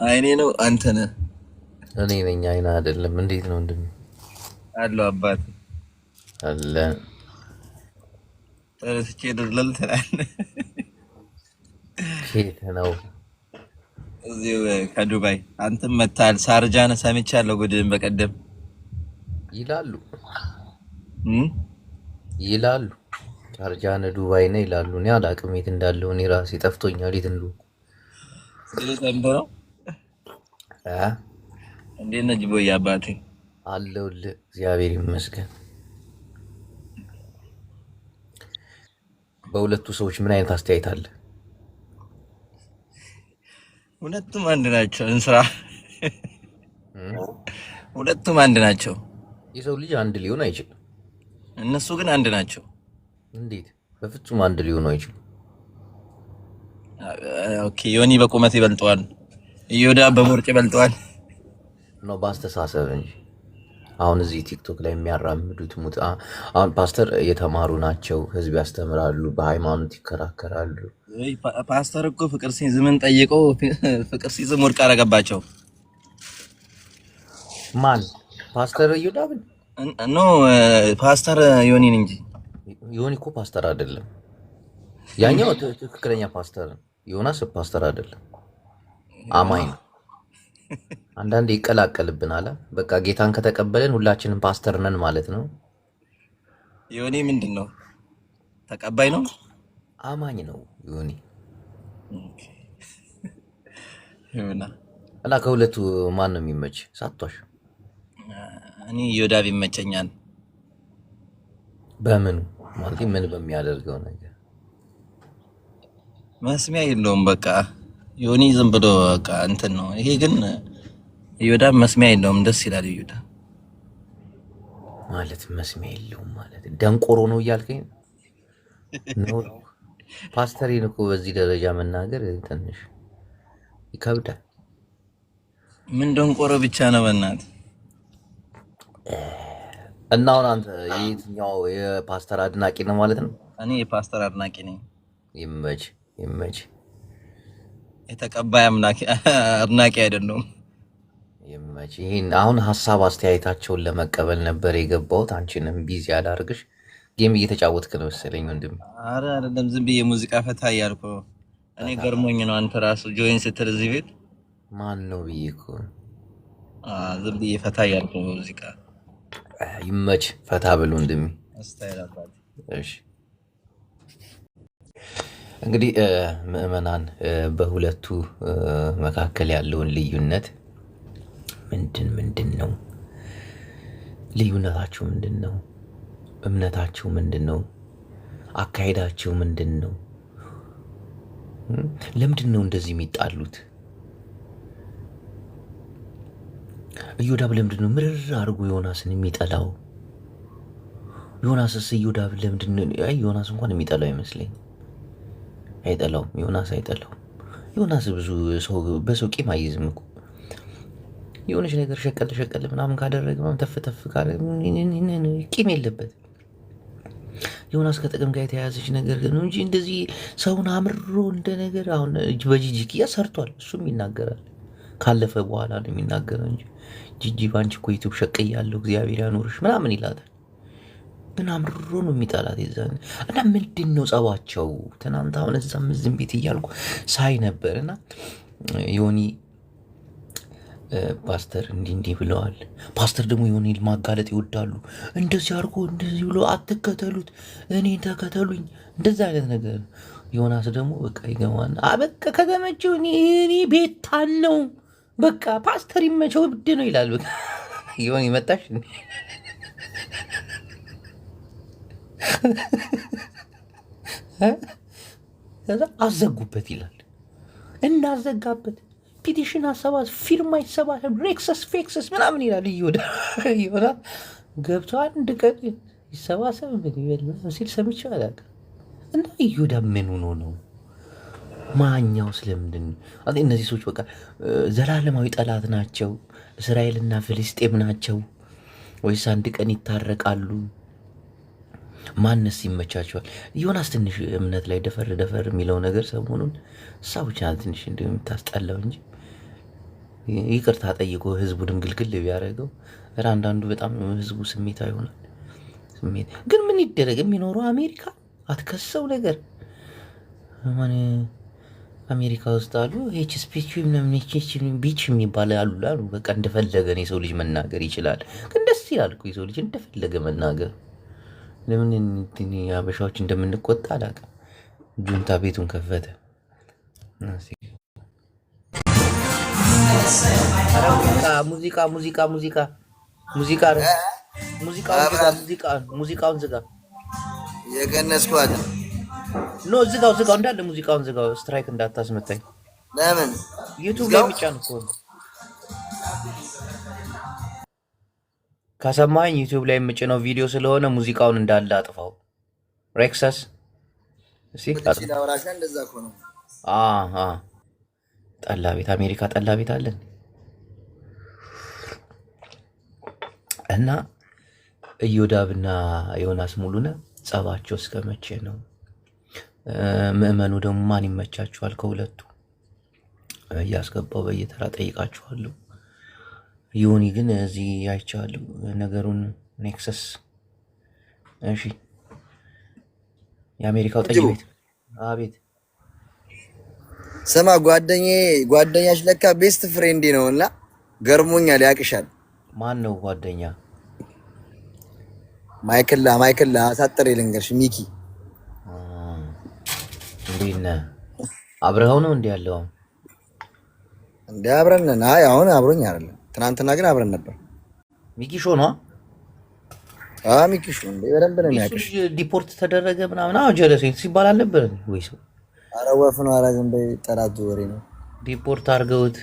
አይኔ ነው አንተ ነህ እኔ ነኝ። አይና አይደለም። እንዴት ነው ወንድሜ? አለው አባት አለ ተረስቼ ድርለል ትላለህ። ኬት ነው እዚሁ ከዱባይ አንተም መታል ሳርጃን ሰምቻለሁ። ጉድን በቀደም ይላሉ እም ይላሉ። ቻርጃን ዱባይ ነው ይላሉ። እኔ አላቅም የት እንዳለው። እኔ ራሴ ጠፍቶኛል የት እንደሆነ። ስለ ሰምተህ ነው። አ እንዴት ነህ ጅቦዬ? አባቴ አለሁልህ እግዚአብሔር ይመስገን። በሁለቱ ሰዎች ምን አይነት አስተያየት አለ? ሁለቱም አንድ ናቸው። እንስራ ሁለቱም አንድ ናቸው። የሰው ልጅ አንድ ሊሆን አይችልም። እነሱ ግን አንድ ናቸው። እንዴት? በፍጹም አንድ ሊሆኑ አይችሉም። ኦኬ ዮኒ በቁመት ይበልጠዋል፣ እዮዳ በቦርጭ ይበልጠዋል ነው በአስተሳሰብ እንጂ። አሁን እዚህ ቲክቶክ ላይ የሚያራምዱት አሁን ፓስተር የተማሩ ናቸው፣ ህዝብ ያስተምራሉ፣ በሃይማኖት ይከራከራሉ። ፓስተር እኮ ፍቅር ሲዝምን ጠይቀው ፍቅር ሲዝም ወርቅ አረገባቸው። ማን? ፓስተር እዮዳብን? ኖ ፓስተር ዮኒን እንጂ። ዮኒ እኮ ፓስተር አይደለም። ያኛው ትክክለኛ ፓስተር ነው። ዮናስ ፓስተር አይደለም፣ አማኝ ነው። አንዳንዴ ይቀላቀልብናል። በቃ ጌታን ከተቀበለን ሁላችንም ፓስተር ነን ማለት ነው። ዮኒ ምንድን ነው? ተቀባይ ነው፣ አማኝ ነው ዮኒ። እና ከሁለቱ ማን ነው የሚመች? ሳቷሽ እኔ ዮዳብ ይመቸኛል። በምኑ ማለት ምን በሚያደርገው ነገር? መስሚያ የለውም። በቃ ዮኒ ዝም ብሎ በቃ እንትን ነው። ይሄ ግን ዮዳብ መስሚያ የለውም። ደስ ይላል። ዮዳብ ማለት መስሚያ የለውም ማለት ደንቆሮ ነው እያልከኝ ነው? ፓስተሪን እኮ በዚህ ደረጃ መናገር ትንሽ ይከብዳል። ምን ደንቆሮ ብቻ ነው በእናትህ። እና አሁን አንተ የትኛው የፓስተር አድናቂ ነው ማለት ነው? እኔ የፓስተር አድናቂ ነኝ። ይመች ይመች። የተቀባይ አድናቂ አይደለሁም። ይመች። ይህን አሁን ሀሳብ አስተያየታቸውን ለመቀበል ነበር የገባሁት። አንቺንም ቢዚ አላርግሽ። ጌም እየተጫወትክ ነው መሰለኝ ወንድም። አረ አይደለም፣ ዝም ብዬ ሙዚቃ ፈታ እያልኩ እኔ ገርሞኝ ነው። አንተ ራሱ ጆይን ስትል እዚህ ቤት ማን ነው ብዬ እኮ ዝም ብዬ ፈታ እያልኩ ሙዚቃ። ይመች፣ ፈታ ብሎ ወንድሜ። እሺ እንግዲህ ምዕመናን በሁለቱ መካከል ያለውን ልዩነት ምንድን ነው? ልዩነታቸው ምንድን ነው? እምነታቸው ምንድን ነው? አካሄዳቸው ምንድን ነው? ለምንድን ነው እንደዚህ የሚጣሉት? እዮዳብ ለምንድን ነው ምርር አድርጎ ዮናስን የሚጠላው? ዮናስስ እዮዳብ ለምንድን ነው? ዮናስ እንኳን የሚጠላው አይመስለኝ። አይጠላውም። ዮናስ አይጠላውም። ዮናስ ብዙ ሰው በሰው ቂም አይዝም እኮ። የሆነች ነገር ሸቀል ምናምን ካደረገ ምናምን ተፍ ካለ ቂም የለበትም። ዮናስ ከጥቅም ጋር የተያያዘች ነገር ነው እንጂ እንደዚህ ሰውን አምሮ እንደ ነገር አሁን በጂጂኪያ ሰርቷል። እሱም ይናገራል። ካለፈ በኋላ ነው የሚናገረው እንጂ ጂጂ ባንቺ እኮ ዩቱብ ሸቀያለሁ እግዚአብሔር ያኖርሽ ምናምን ይላታል። ግን አምሮ ነው የሚጠላት የዛን። እና ምንድን ነው ጸባቸው? ትናንት አሁን እዛም እዚህም ቤት እያልኩ ሳይ ነበር እና ዮኒ ፓስተር እንዲህ ብለዋል። ፓስተር ደግሞ ዮኒ ማጋለጥ ይወዳሉ። እንደዚህ አድርጎ እንደዚህ ብሎ አትከተሉት፣ እኔን ተከተሉኝ፣ እንደዚህ አይነት ነገር። ዮናስ ደግሞ በቃ ይገባና በቃ ከተመቸው እኔ ቤታን ነው በቃ ፓስተር ይመቸው ብድ ነው ይላል። በቃ ዮኒ መጣሽ ከዛ አዘጉበት ይላል። እናዘጋበት ፒቲሽን አሰባስ ፊርማ ይሰባሰብ ሬክሰስ ፌክሰስ ምናምን ይላል። እዮዳ ገብቶ አንድ ቀን ይሰባሰብ ሲል ሰምቼ አላውቅም። እና እዮዳ ምን ሆኖ ነው? ማኛው ስለምንድን ነው? እነዚህ ሰዎች በቃ ዘላለማዊ ጠላት ናቸው? እስራኤልና ፍልስጤም ናቸው ወይስ አንድ ቀን ይታረቃሉ? ማንስ ይመቻቸዋል? ዮናስ ትንሽ እምነት ላይ ደፈር የሚለው ነገር ሰሞኑን እሳ ብቻ ትንሽ እንደው የምታስጠላው እንጂ ይቅርታ ጠይቆ ህዝቡንም ግልግል ቢያደርገው አንዳንዱ በጣም ህዝቡ ስሜት ይሆናል። ስሜት ግን ምን ይደረግ? የሚኖረው አሜሪካ አትከሰው ነገር ማን አሜሪካ ውስጥ አሉ ቢች የሚባል አሉ። በቃ እንደፈለገ ነው የሰው ልጅ መናገር ይችላል። ግን ደስ ይላል እኮ የሰው ልጅ እንደፈለገ መናገር። ለምን አበሻዎች እንደምንቆጣ አላውቅም። ጁንታ ቤቱን ከፈተ። ሙዚቃውን ዝጋ። የገነስኳት ኖ ዝጋው እንዳለ ሙዚቃውን ዝጋው። ስትራይክ እንዳታስመታኝ። ለምን ዩቲዩብ ላይ የሚጫን እኮ ከሰማኝ ዩቲዩብ ላይ የምጭነው ቪዲዮ ስለሆነ ሙዚቃውን እንዳለ አጥፋው። ሬክሰስ ጠላ ቤት አሜሪካ ጠላ ቤት አለን እና ኢዮዳብና ዮናስ ሙሉነህ ጸባቸው እስከ መቼ ነው? ምዕመኑ ደግሞ ማን ይመቻችኋል? ከሁለቱ እያስገባው በየተራ ጠይቃችኋለሁ። ዮኒ ግን እዚህ አይቻለሁ ነገሩን ኔክሰስ። እሺ የአሜሪካው ጠጅ ቤት። አቤት ስማ ጓደኛሽ ለካ ቤስት ፍሬንዴ ነው እና ገርሞኛል። ያቅሻል። ማን ነው ጓደኛ? ማይክል አሳጥሬ ልንገርሽ ሚኪ። እንዴት ነህ? አብረኸው ነው እንዴ ያለው? እንዴ አብረን ነን። አይ አሁን አብሮኝ አይደለም፣ ትናንትና ግን አብረን ነበር። ሚኪ ሾ ነው? ሚኪ ሾ እንዴ በደንብ ነው የሚያውቅሽ። ዲፖርት ተደረገ ምናምን ጀለሴት ሲባል አልነበረ ወይ ሰው? ኧረ ወፍ ነው። ኧረ ዝም በይ ጠላት ወሬ ነው። ዲፖርት አድርገውት።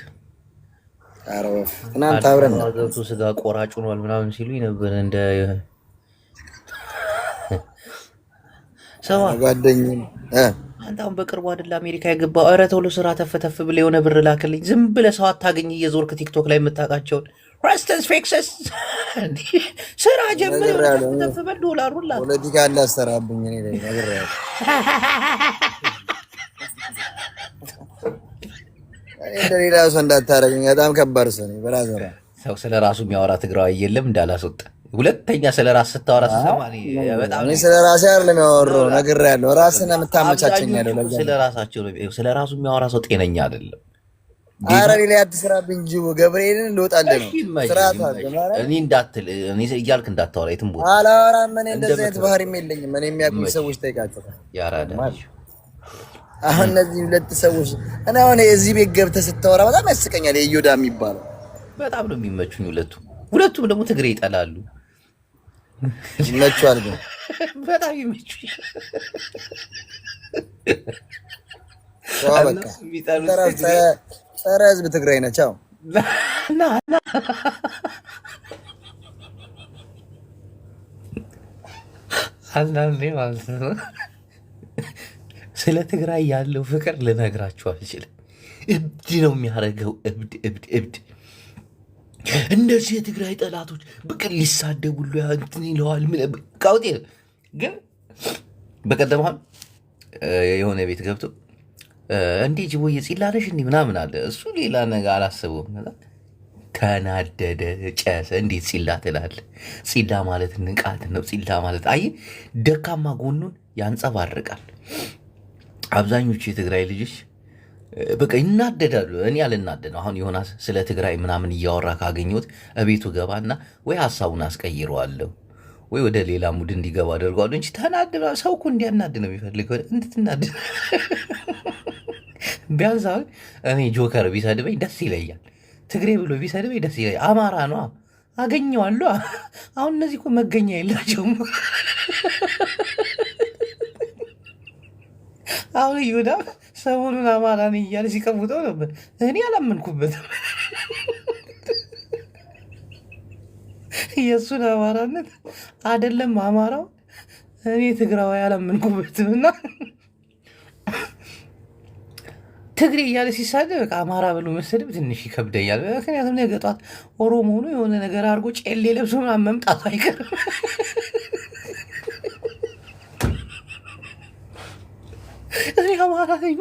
ኧረ ወፍ ትናንት አብረን ነበር። ገብቶ ስጋ ቆራጭ ሆኗል ምናምን ሲሉኝ ነበር እንደ ሰው ጓደኛዬ። አንተ አሁን በቅርቡ አይደል አሜሪካ የገባው? ኧረ ቶሎ ስራ ተፈተፍ ብለህ የሆነ ብር ላክልኝ። ዝም ብለህ ሰው አታገኝ እየዞርክ ቲክቶክ ላይ የምታውቃቸውን ረስተንስ ፌክሰስ ስራ ጀምር ተፈተፍ በል ዶላሩን ላክ። ፖለቲካ እንዳሰራብኝ እኔ ላይ ነገር ያለ እንደሌላ ሰው እንዳታረግኝ። በጣም ከባድ ሰው ነኝ። ብራዘር ሰው ስለ ራሱ የሚያወራ ትግራዋይ የለም እንዳላስወጣ። ሁለተኛ ስለ ራስ ስታወራ ስሰማ በጣም ስለ ራሴ አይደለም ያወራው ነገር ያለው ራስን የምታመቻቸኝ ያለው ስለ ራሱ የሚያወራ ሰው ጤነኛ አይደለም። ኧረ ሌላ አትስራብኝ እንጂ ገብርኤልን ልወጣልህ ነው። ስርዓት እኔ እያልክ እንዳታወራ የትም ቦታ አላወራም። እኔ እንደዚህ አይነት ባህሪም የለኝም። እኔ የሚያውቁኝ ሰዎች ጠይቃቸው። ያራዳ አሁን እነዚህ ሁለት ሰዎች እና አሁን እዚህ ቤት ገብተህ ስታወራ በጣም ያስቀኛል። የዮዳ የሚባለው በጣም ነው የሚመቹኝ ሁለቱም ደግሞ ትግሬ ይጠላሉ። ይመቹሃል ግን በጣም ይመቹኝ። ጸረ ህዝብ ትግራይ ነች። አዎ አንዳንዴ ማለት ነው ስለ ትግራይ ያለው ፍቅር ልነግራችሁ አልችልም። እብድ ነው የሚያደርገው። እብድ እነዚህ የትግራይ ጠላቶች ብቅል ሊሳደቡሉ እንትን ይለዋል። ቃውጤ ግን በቀደም አሁን የሆነ ቤት ገብቶ እንዴ ጅቦዬ ፂላለሽ እንዲህ ምናምን አለ። እሱ ሌላ ነገር አላሰበውም። ተናደደ፣ ጨሰ። እንዴት ፂላ ትላለህ? ፂላ ማለት ንቃት ነው። ፂላ ማለት አየህ ደካማ ጎኑን ያንጸባርቃል። አብዛኞቹ የትግራይ ልጆች በቃ ይናደዳሉ። እኔ አልናደድም። አሁን ዮናስ ስለ ትግራይ ምናምን እያወራ ካገኘሁት እቤቱ ገባና ወይ ሀሳቡን አስቀይረዋለሁ ወይ ወደ ሌላ ሙድ እንዲገባ አደርገዋለሁ እንጂ ተናድራ ሰው እኮ እንዲያናድ ነው የሚፈልገው። እንድትናድድ ቢያንስ አሁን እኔ ጆከር ቢሰድበኝ ደስ ይለኛል። ትግሬ ብሎ ቢሰድበኝ ደስ ይለኛል። አማራ ነው አገኘዋለሁ። አሁን እነዚህ እኮ መገኛ የላቸውም። አሁን ይሁዳ ሰሞኑን አማራ ነኝ እያለ ሲቀውጠው ነበር። እኔ አላመንኩበትም የእሱን አማራነት አይደለም አማራው እኔ ትግራዋይ አላመንኩበትም። እና ትግሬ እያለ ሲሳደብ በቃ አማራ ብሎ መሰደብ ትንሽ ይከብደኛል። ምክንያቱም ነገ ጧት ኦሮሞ ሆኖ የሆነ ነገር አድርጎ ጨሌ ለብሶ መምጣቱ አይቀርም። እኔ አማራ ነኝ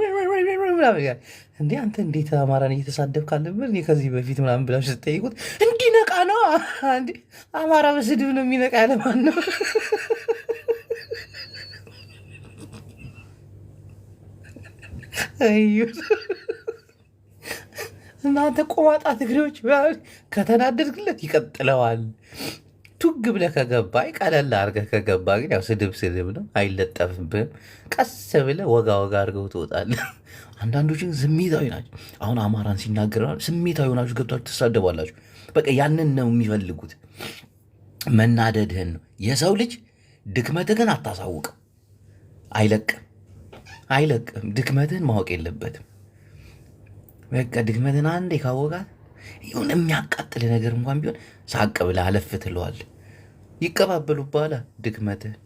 እንዴ አንተ እንዴት አማራን እየተሳደብክ አለበት እኔ ከዚህ በፊት ምናምን ብላችሁ ስትጠይቁት እንዲነቃ ነው እንዴ አማራ በስድብ ነው የሚነቃ ያለማን ነው? እናንተ ቆማጣ ትግሬዎች ከተናደድክለት ይቀጥለዋል። ቱግ ብለህ ከገባ ቀለል አድርገህ ከገባ ግን ያው ስድብ ስድብ ነው፣ አይለጠፍብህም። ቀስ ብለህ ወጋ ወጋ አድርገው ትወጣለህ። አንዳንዶችን ስሜታዊ ናቸው። አሁን አማራን ሲናገር ስሜታዊ ሆናችሁ ገብታችሁ ትሳደባላችሁ። በቃ ያንን ነው የሚፈልጉት፣ መናደድህን ነው። የሰው ልጅ ድክመትህን አታሳውቅም፣ አይለቅም። ድክመትህን ማወቅ የለበትም። በቃ ድክመትህን አንዴ ካወቃት ይሁን የሚያቃጥል ነገር እንኳን ቢሆን ሳቅ ብለህ አለፍ ትለዋለህ። ይቀባበሉብሃል ድክመትህን።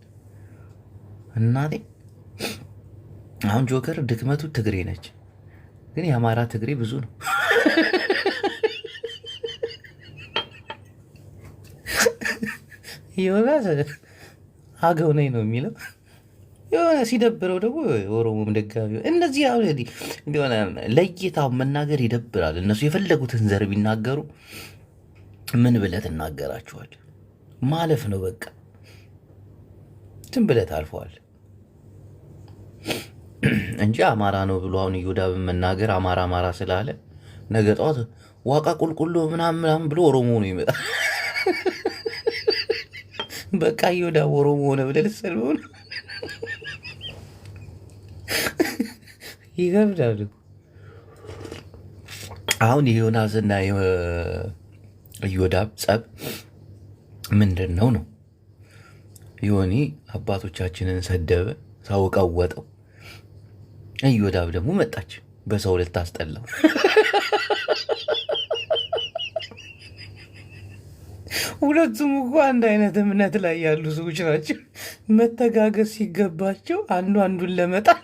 እናቴ አሁን ጆከር ድክመቱ ትግሬ ነች፣ ግን የአማራ ትግሬ ብዙ ነው። የሆነ አገው ነኝ ነው የሚለው፣ የሆነ ሲደብረው ደግሞ ኦሮሞም ደጋፊ። እነዚህ ሆነ ለይታው መናገር ይደብራል። እነሱ የፈለጉትን ዘር ቢናገሩ ምን ብለህ ትናገራቸዋል? ማለፍ ነው በቃ፣ ዝም ብለህ ታልፈዋል እንጂ አማራ ነው ብሎ አሁን እዮዳብን መናገር አማራ ስላለ ነገ ጠዋት ዋቃ ቁልቁሎ ምናምን ብሎ ኦሮሞ ነው ይመጣል። በቃ እዮዳብ ኦሮሞ ሆነ ብለህ ልትሰልበው ነው። ይገብዳሉ። አሁን የዮናስና እዮዳብ ጸብ ምንድን ነው? ዮኒ አባቶቻችንን ሰደበ፣ ሰው ቀወጠው። እዮዳብ ደግሞ መጣች በሰው ልታስጠላው። ሁለቱም እኮ አንድ አይነት እምነት ላይ ያሉ ሰዎች ናቸው። መተጋገዝ ሲገባቸው አንዱ አንዱን ለመጣል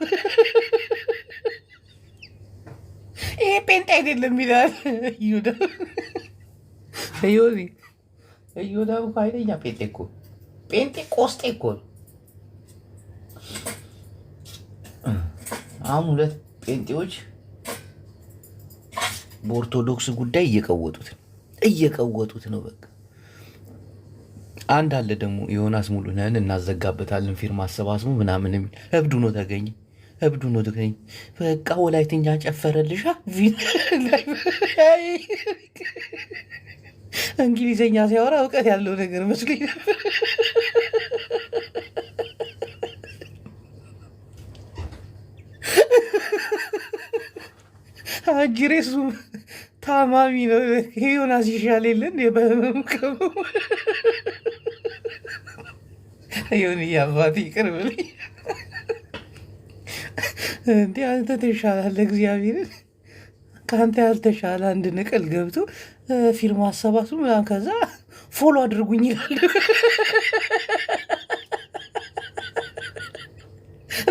ይሄ ጴንጤ አይደለም ይላል እዮዳብ። እዮዳብ እኮ አይደኛ ጴንጤ ቆስጤ እኮ ነው። አሁን ሁለት ጴንጤዎች በኦርቶዶክስ ጉዳይ እየቀወጡት ነው። በቃ አንድ አለ ደግሞ ዮናስ ሙሉነህን እናዘጋበታለን ፊርማ አሰባስቡ ምናምን የሚል እብዱ ነው ተገኘ። በቃ ወላይትኛ ጨፈረልሻ እንግሊዝኛ ሲያወራ እውቀት ያለው ነገር መስሎኝ ነበር። አጅሬሱ ታማሚ ነው። ዮናስ ይሻል የለን በህመምከሙ ሆን አባቴ ይቅር ብለኝ እንዲ አንተ ተሻላለህ። እግዚአብሔርን ከአንተ ያልተሻለ አንድ ንቅል ገብቶ ፊርማ አሰባስቡ ምናምን ከዛ ፎሎ አድርጉኝ ይላል።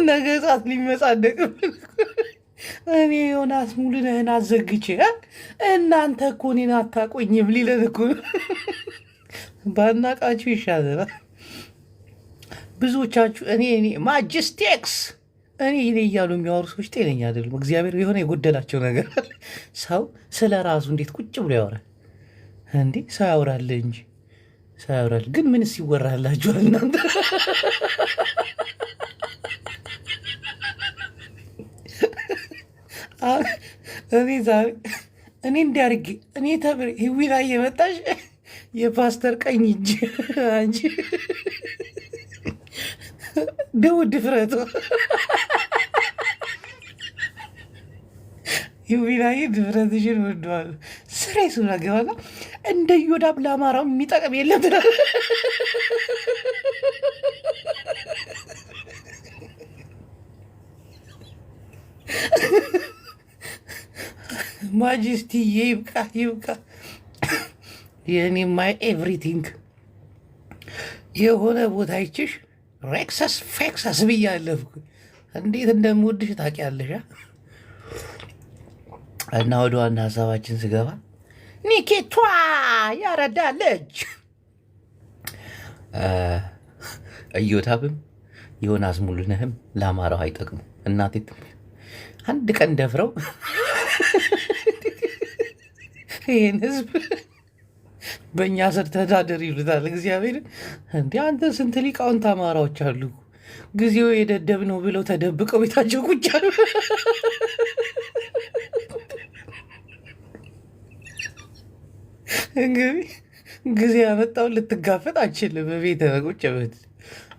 ነገ ጻት ሊመጻደቅብን እኔ ዮናስ ሙሉነህን አዘግቼ እናንተ እኮ እኔን አታቆኝም ሊለን እኮ ባናቃችሁ ይሻለናል። ብዙዎቻችሁ እኔ ማጅስቴክስ እኔ እያሉ የሚያወሩ ሰዎች ጤነኛ አይደሉም። እግዚአብሔር የሆነ የጎደላቸው ነገር አለ። ሰው ስለ ራሱ እንዴት ቁጭ ብሎ ያወራል እንዴ? ሰው ያወራል እንጂ ሰው ያወራል። ግን ምንስ ይወራላችኋል እናንተ? እኔ ዛሬ እንዲያርጌ እኔ ተብሬ ህዊ ላይ የመጣሽ የፓስተር ቀኝ እጅ አንቺ ደው ድፍረቱ ህዊ ላይ ድፍረትሽን ወደዋለሁ። ስሬሱ ነገባላ እንደ እዮዳብ ለአማራው የሚጠቅም የለም ትላለህ። ማጅስቲ ይብቃ። የእኔ ማይ ኤቭሪቲንግ የሆነ ቦታ ይችሽ ሬክሰስ ፌክሰስ ብዬ አለፍኩ። እንዴት እንደምወድሽ ታውቂያለሽ። እና ወደ ዋና ሀሳባችን ስገባ ኒኬቷ ያረዳለች። እዮዳብም ዮናስ ሙሉነህም ለአማራው አይጠቅሙ። እናቴ አንድ ቀን ደፍረው ይህን ህዝብ በእኛ ስር ተዳደር ይሉታል። እግዚአብሔር እንዲህ አንተ ስንት ሊቃውንት አማራዎች አሉ ጊዜው የደደብ ነው ብለው ተደብቀው ቤታቸው ቁጭ አሉ። እንግዲህ ጊዜ ያመጣውን ልትጋፈጥ አችልም። በቤተ ቁጭ በት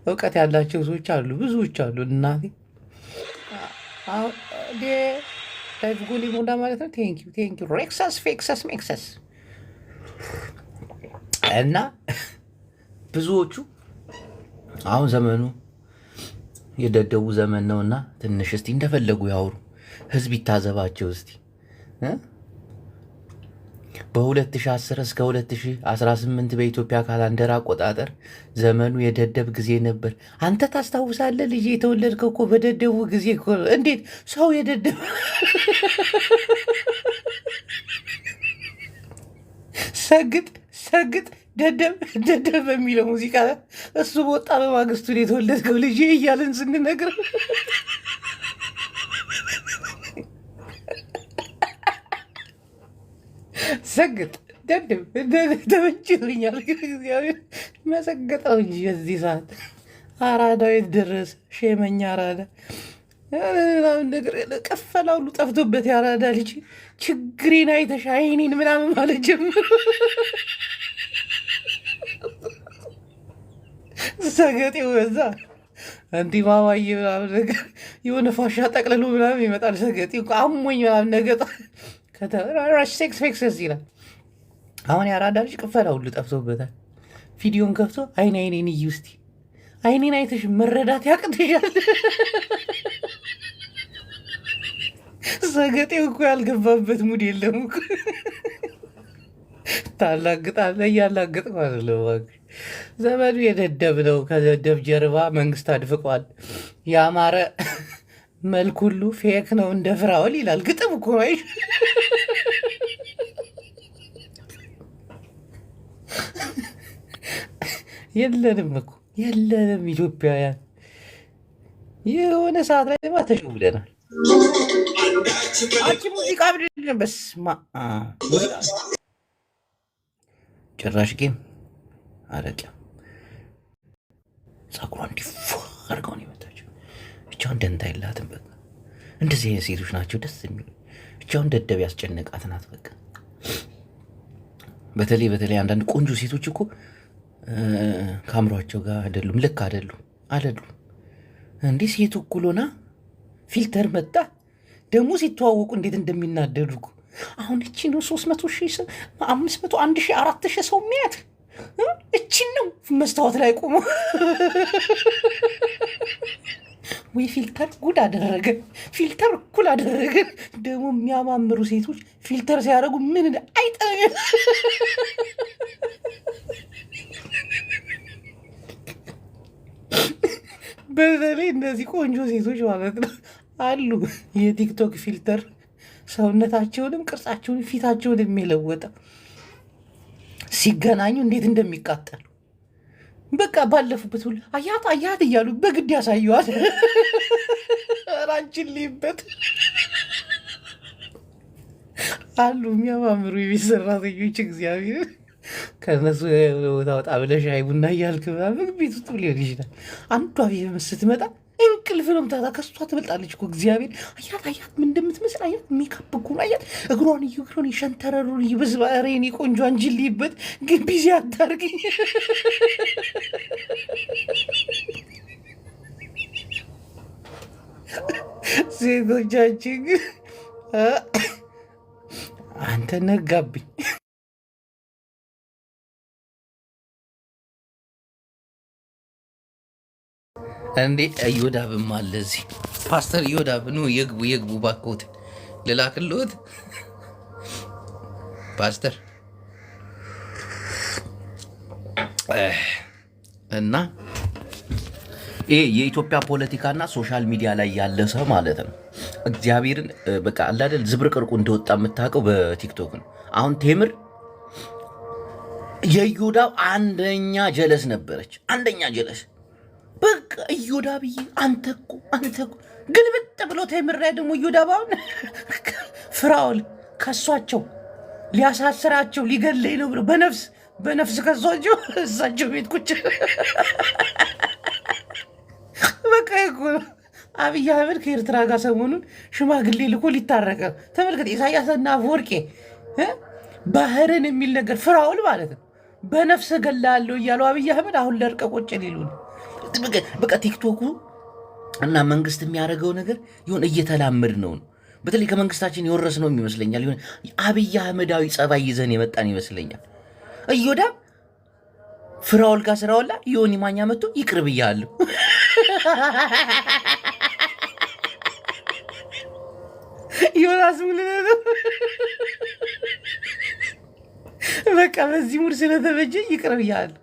እውቀት ያላቸው ሰዎች አሉ፣ ብዙዎች አሉ። እናቴ ላይፍ ጎል ሞዳ ማለት ነው። ቴንኪው ሬክሰስ ፌክሰስ ሜክሰስ እና ብዙዎቹ አሁን ዘመኑ የደደቡ ዘመን ነውና ትንሽ እስቲ እንደፈለጉ ያወሩ፣ ህዝብ ይታዘባቸው እስቲ። በ2010 እስከ 2018 በኢትዮጵያ ካላንደር አቆጣጠር ዘመኑ የደደብ ጊዜ ነበር። አንተ ታስታውሳለህ? ልጅ የተወለድከው እኮ በደደቡ ጊዜ እኮ። እንዴት ሰው የደደብ ሰግጥ ደደብ በሚለው ሙዚቃ እሱ በወጣ በማግስቱ የተወለድከው ልጅ እያለን ስንነግር ሰግጥ ደደብ ተመችቶኛል። እግዚአብሔር መሰገጠው እንጂ የዚህ ሰዓት አራዳው የት ደረሰ? ሼመኛ አራዳ ነገር ቀፈላ ሁሉ ጠፍቶበት የአራዳ ልጅ ችግሬን አይተሽ አይኔን ምናምን ማለት ጀምሮ ሰገጤው በዛ እንዲህ ማማዬ ምናምን ነገር የሆነ ፋሻ ጠቅልሎ ምናምን ይመጣል። ሰገጤው አሞኝ ምናምን ነገጣ ሴክስ ፌክሰስ ይላል። አሁን የአራዳ ልጅ ቅፈላ ሁሉ ጠፍቶበታል። ቪዲዮን ከፍቶ አይኔን እዩ እስቲ አይኔን አይተሽ መረዳት ያቅትሻል። ሰገጤው እኮ ያልገባበት ሙድ የለም እኮ ታላግጣለህ። እያላግጥ ማለት ነው። ዘመኑ የደደብ ነው። ከደደብ ጀርባ መንግስት አድፍቋል። ያማረ መልክ ሁሉ ፌክ ነው እንደ ፍራውል ይላል። ግጥም እኮ ነው። የለንም እኮ የለንም ኢትዮጵያውያን። የሆነ ሰዓት ላይ ማ ተሸውደናል። አንቺ ሙዚቃ ብድን በስማ ጭራሽ ጌም አረቂያ ጸጉሯ እንዲፋ አድርገውን የመጣችው ብቻውን ደንታ የላትም። በቃ እንደዚህ አይነት ሴቶች ናቸው ደስ የሚሉ። ብቻውን ደደብ ያስጨነቃት ናት። በቃ በተለይ አንዳንድ ቆንጆ ሴቶች እኮ ከአእምሯቸው ጋር አይደሉም፣ ልክ አይደሉም። እንዲህ ሴቱ እኩሎና ፊልተር መጣ ደግሞ ሲተዋወቁ እንዴት እንደሚናደዱ እኮ። አሁን እቺ ነው 300 ሺህ 500 1000 4000 ሰው የሚያት እቺን ነው መስታወት ላይ ቆሞ ወይ ፊልተር ጉድ አደረገ። ፊልተር እኩል አደረገ። ደግሞ የሚያማምሩ ሴቶች ፊልተር ሲያደርጉ ምን አይጠ በተለይ እነዚህ ቆንጆ ሴቶች ማለት ነው አሉ የቲክቶክ ፊልተር ሰውነታቸውንም ቅርጻቸውን ፊታቸውን የሚለወጠ ሲገናኙ እንዴት እንደሚቃጠሉ በቃ ባለፉበት ሁሉ አያት እያሉ በግድ ያሳየዋል። ራንችን ሊበት አሉ የሚያማምሩ የቤት ሰራተኞች። እግዚአብሔር ከነሱ ቦታ ወጣ ብለሽ ሻይ ቡና እያልክ ምናምን ቤት ውስጥ ሊሆን ይችላል። አንዷ ቤት ስትመጣ እንቅልፍ ነው ምታታ። ከሷ ትበልጣለች እኮ እግዚአብሔር። አያት ምን እንደምትመስል አያት። ሜካፕ እኮ አያት። እግሯን ሸንተረሩን ይበዝባሬ እኔ ቆንጆ አንጅል ሊበት ግን ቢዚ አታርግኝ። ሴቶቻችን ግን አንተ ነጋብኝ። እንዴ እዮዳብም አለ እዚህ። ፓስተር እዮዳብ ኑ የግቡ ባክዎት ልላክልዎት ፓስተር። እና ይሄ የኢትዮጵያ ፖለቲካና ሶሻል ሚዲያ ላይ ያለ ሰው ማለት ነው እግዚአብሔርን በቃ አላደል ዝብርቅርቁ እንደወጣ የምታውቀው በቲክቶክ ነው። አሁን ቴምር የእዮዳብ አንደኛ ጀለስ ነበረች። አንደኛ ጀለስ በቃ እዮዳብዬ አንተ እኮ ግልብጥ ብሎ ተምራ ደግሞ እዮዳባውን ፍራኦል ከሷቸው ሊያሳስራቸው ሊገለኝ ነው ብሎ በነፍስ ከሷቸው እሳቸው ቤት ቁጭ በቃ እኮ አብይ አህመድ ከኤርትራ ጋር ሰሞኑን ሽማግሌ ልኮ ሊታረቀ ተመልከት። ኢሳያስና አፈወርቄ ባህርን የሚል ነገር ፍራኦል ማለት ነው በነፍስ ገላለሁ እያሉ አብይ አህመድ አሁን ለርቀ ቁጭ ሊሉ ነው። በቃ ቲክቶኩ እና መንግስት የሚያደርገው ነገር ይሁን እየተላመድ ነው። በተለይ ከመንግስታችን የወረስ ነው ይመስለኛል። ይሁን አብይ አህመዳዊ ጸባይ ይዘን የመጣን ይመስለኛል። እዮዳብ ፍራኦል ጋር ስራውላ ዮኒ ማኛ መጥቶ ይቅር ብያለሁ ዮናስ ሙሉነህ በቃ በዚህ ሙድ ስለተበጀ ይቅር ብያለሁ።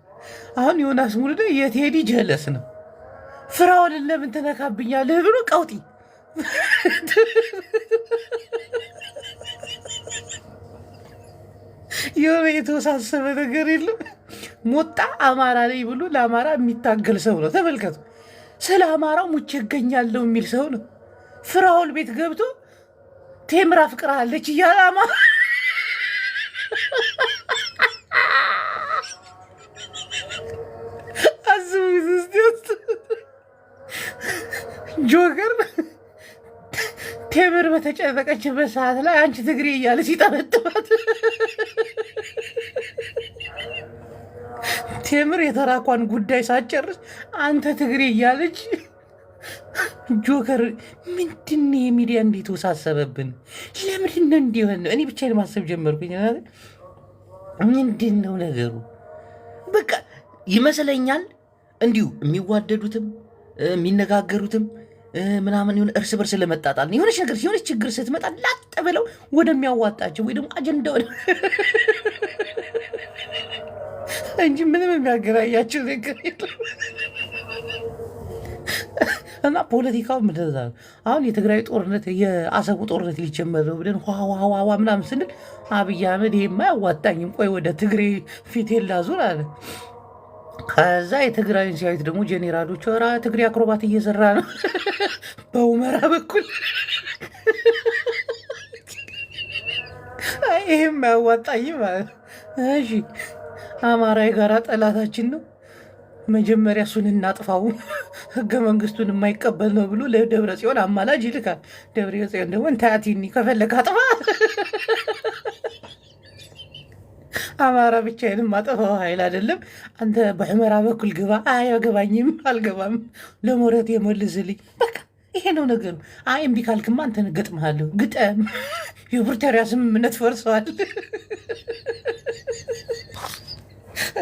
አሁን ዮናስ ሙሉነህ የቴዲ ጀለስ ነው። ፍራኦልን ለምን ትነካብኛለህ ብሎ ቀውጢ የሆነ የተወሳሰበ ነገር የለም። ሞጣ አማራ ላይ ብሎ ለአማራ የሚታገል ሰው ነው። ተመልከቱ። ስለ አማራው ሙቼ እገኛለሁ የሚል ሰው ነው። ፍራኦል ቤት ገብቶ ቴምራ ፍቅራለች እያለ አስቡት እስቲ ጆከር ቴምር በተጨነቀችበት ሰዓት ላይ አንቺ ትግሬ እያለ ሲጠበጥባት ቴምር የተራኳን ጉዳይ ሳትጨርስ አንተ ትግሬ እያለች ጆከር ምንድን የሚዲያ እንዴት ወሳሰበብን? ለምንድን ነው እንዲሆን? እኔ ብቻዬን ማሰብ ጀመርኩኝ። ምንድን ነው ነገሩ? በቃ ይመስለኛል እንዲሁ የሚዋደዱትም የሚነጋገሩትም ምናምን የሆነ እርስ በርስ ለመጣጣል የሆነች ነገር የሆነች ችግር ስትመጣ ላጥ ብለው ወደሚያዋጣቸው ወይ ደግሞ አጀንዳ እንጂ ምንም የሚያገናኛቸው ነገር የለም። እና ፖለቲካው ምንዛ ነው። አሁን የትግራይ ጦርነት የአሰቡ ጦርነት ሊጀመር ነው ብለን ዋዋዋዋ ምናምን ስንል አብይ አህመድ ይሄማ አያዋጣኝም፣ ቆይ ወደ ትግሬ ፊቴን ላዙር አለ። ከዛ የትግራይን ሲያዩት ደግሞ ጄኔራሎቹ ራ ትግሬ አክሮባት እየሰራ ነው በሁመራ በኩል ይሄም አያዋጣኝም ማለት ነው። እሺ አማራ የጋራ ጠላታችን ነው፣ መጀመሪያ እሱን እናጥፋው፣ ህገ መንግስቱን የማይቀበል ነው ብሎ ለደብረ ጽዮን አማላጅ ይልካል። ደብረ ጽዮን ደግሞ እንታያቲኒ ከፈለግ አጥፋ፣ አማራ ብቻዬንም ማጠፋው ኃይል አይደለም፣ አንተ በሑመራ በኩል ግባ። አያገባኝም፣ አልገባም፣ ለሞረት የመልስልኝ። በቃ ይሄ ነው ነገሩ። አይ እምቢ ካልክማ አንተን እገጥምሃለሁ፣ ግጠም። የፕሪቶሪያ ስምምነት ፈርሰዋል።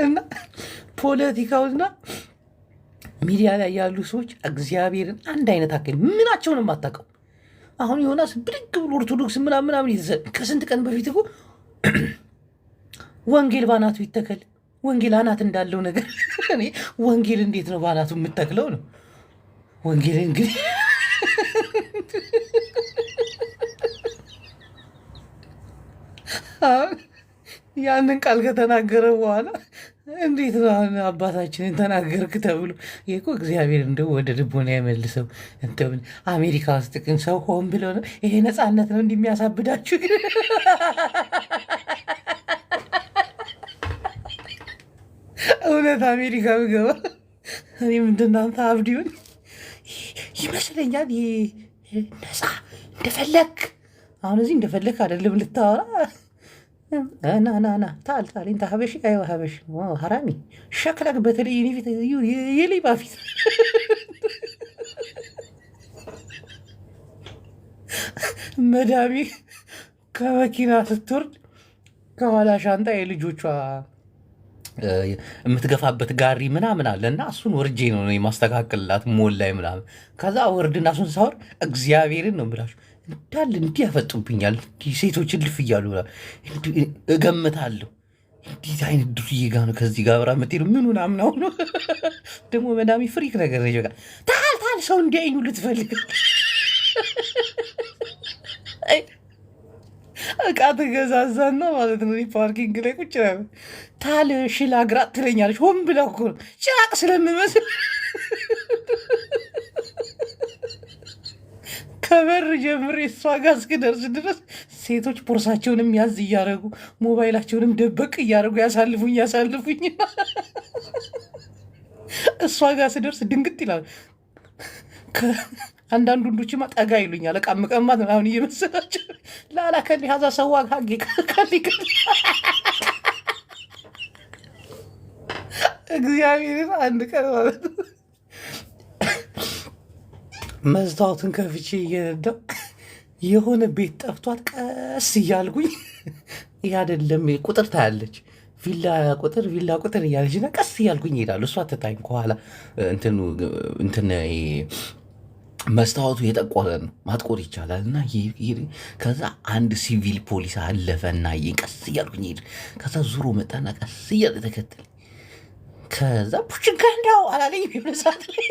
እና ፖለቲካውና ሚዲያ ላይ ያሉ ሰዎች እግዚአብሔርን አንድ አይነት አካል ምናቸውንም አታውቀው። አሁን ዮናስ ብድግ ብሎ ኦርቶዶክስ ምናምን ከስንት ቀን በፊት እኮ ወንጌል ባናቱ ይተከል፣ ወንጌል አናት እንዳለው ነገር እኔ ወንጌል እንዴት ነው ባናቱ የምተክለው ነው? ወንጌል እንግዲህ ያንን ቃል ከተናገረ በኋላ እንዴት ነው አባታችንን ተናገርክ ተብሎ? ይሄ እኮ እግዚአብሔር እንደው ወደ ልቦና የመልሰው። እንደው አሜሪካ ውስጥ ግን ሰው ሆን ብሎ ነው ይሄ ነፃነት ነው እንደሚያሳብዳችሁ። እውነት አሜሪካ ብገባ እኔም እንደናንተ አብዲውን ይመስለኛል። ነፃ እንደፈለግ አሁን እዚህ እንደፈለግ አይደለም ልታወራ ና ታል እንተ ሀበሽ አይ ሀበሽ ሀራሚ ሸክለክ በተለይ የኔ ፊት የሌባ ፊት መዳሚ ከመኪና ስትወርድ ከኋላ ሻንጣ የልጆቿ የምትገፋበት ጋሪ ምናምን አለ እና እሱን ወርጄ ነው የማስተካከልላት ሞል ላይ ምናምን። ከዛ ወርድና እሱን ሳወር እግዚአብሔርን ነው የምላችሁ እንዳለ እንዲህ ያፈጡብኛል። ሴቶች እልፍ እያሉ እገምታለሁ። እንዴት አይነት ዱርዬ ጋ ነው ከዚህ ጋር ብራ የምትሄዱ ምን ምናምን አሁኑ ደግሞ መዳሚ ፍሪክ ነገር ነች። በቃ ታል ሰው እንዲያይኙ ልትፈልግ እቃ ትገዛዛና ማለት ነው ፓርኪንግ ላይ ቁጭ ታል ሽላ ግራ ትለኛለች። ሆን ብላ እኮ ጭራቅ ስለምመስል ከበር ጀምሬ እሷ ጋር እስክደርስ ድረስ ሴቶች ቦርሳቸውንም ያዝ እያደረጉ ሞባይላቸውንም ደበቅ እያደረጉ ያሳልፉኝ። እሷ ጋር ስደርስ ድንግጥ ይላል። አንዳንድ ወንዶችማ ጠጋ ይሉኛል እቃ መቀማት ምናምን እየመሰላቸው ላላ ከሊ ሀዛ ሰዋ ሀጌ ከሊ እግዚአብሔር አንድ ቀን ማለት መስታወትን ከፍቼ እየነዳው የሆነ ቤት ጠፍቷት ቀስ እያልኩኝ ይህ አይደለም ቁጥር ታያለች ቪላ ቁጥር እያለች እና ቀስ እያልኩኝ ይሄዳሉ። እሷ ትታኝ ከኋላ እንትን መስታወቱ የጠቆረ ነው ማጥቆር ይቻላል። እና ከዛ አንድ ሲቪል ፖሊስ አለፈና ቀስ እያልኩኝ ሄድ። ከዛ ዙሮ መጣና ቀስ እያለ ተከተል። ከዛ ፑሽንካ እንዳው አላለኝ የሆነ ሰዓት ላይ